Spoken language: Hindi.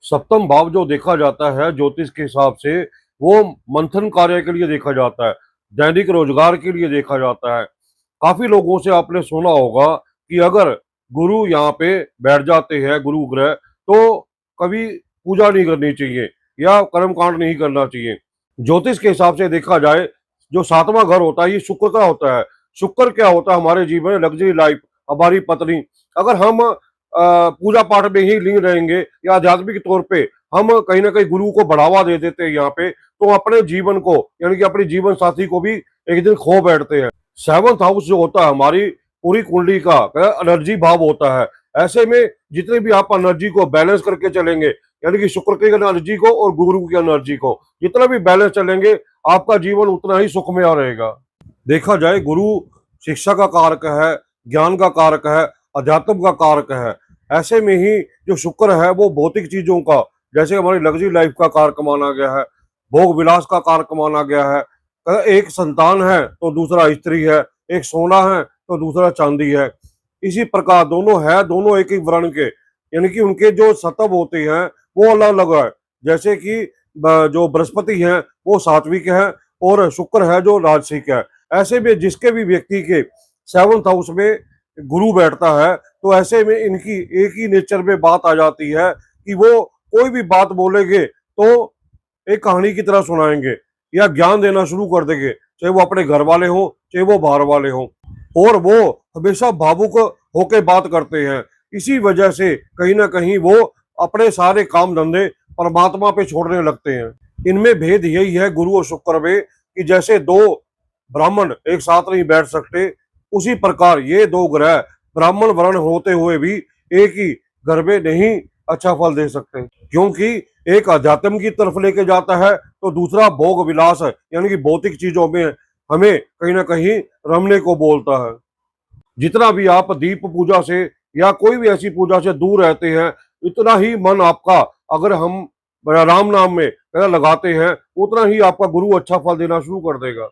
सप्तम भाव जो देखा जाता है ज्योतिष के हिसाब से, वो मंथन कार्य के लिए देखा जाता है, दैनिक रोजगार के लिए देखा जाता है। काफी लोगों से आपने सुना होगा कि अगर गुरु यहाँ पे बैठ जाते हैं, गुरु ग्रह, तो कभी पूजा नहीं करनी चाहिए या कर्म कांड नहीं करना चाहिए। ज्योतिष के हिसाब से देखा जाए, जो सातवां घर होता है ये शुक्र का होता है। शुक्र क्या होता है हमारे जीवन में? लग्जरी लाइफ, हमारी पत्नी। अगर हम पूजा पाठ में ही लीन रहेंगे या आध्यात्मिक तौर पे हम कहीं ना कहीं गुरु को बढ़ावा दे देते हैं यहाँ पे, तो अपने जीवन को यानी कि अपने जीवन साथी को भी एक दिन खो बैठते हैं। सेवंथ हाउस जो होता है हमारी पूरी कुंडली का एनर्जी भाव होता है। ऐसे में जितने भी आप एनर्जी को बैलेंस करके चलेंगे, यानी कि शुक्र की एनर्जी को और गुरु की एनर्जी को जितना भी बैलेंस चलेंगे, आपका जीवन उतना ही सुखमय रहेगा। देखा जाए, गुरु शिक्षा का कारक है, ज्ञान का कारक है, अध्यात्म का कारक है। ऐसे में ही जो शुक्र है वो भौतिक चीजों का, जैसे हमारी लग्जरी लाइफ का कारक माना गया है, भोग विलास का कारक माना गया है। एक संतान है तो दूसरा स्त्री है, एक सोना है तो दूसरा चांदी है। इसी प्रकार दोनों है, दोनों एक ही वर्ण के, यानी कि उनके जो सतव होते हैं वो अलग अलग है। जैसे कि जो बृहस्पति है वो सात्विक है और शुक्र है जो राजसिक है। ऐसे में जिसके भी व्यक्ति के सेवंथ हाउस में गुरु बैठता है, तो ऐसे में इनकी एक ही नेचर में बात आ जाती है कि वो कोई भी बात बोलेंगे तो एक कहानी की तरह सुनाएंगे या ज्ञान देना शुरू कर देंगे, चाहे वो अपने घर वाले हो चाहे वो बाहर वाले हो। और वो हमेशा भावुक होके बात करते हैं। इसी वजह से कहीं ना कहीं वो अपने सारे काम धंधे परमात्मा पे छोड़ने लगते हैं। इनमें भेद यही है गुरु और शुक्र में, कि जैसे दो ब्राह्मण एक साथ नहीं बैठ सकते, उसी प्रकार ये दो ग्रह ब्राह्मण वर्ण होते हुए भी एक ही घर में नहीं अच्छा फल दे सकते, क्योंकि एक अध्यात्म की तरफ लेके जाता है तो दूसरा भोग विलास है, यानी कि भौतिक चीजों में हमें कहीं ना कहीं रमने को बोलता है। जितना भी आप दीप पूजा से या कोई भी ऐसी पूजा से दूर रहते हैं, इतना ही मन आपका, अगर हम राम नाम में लगाते हैं, उतना ही आपका गुरु अच्छा फल देना शुरू कर देगा।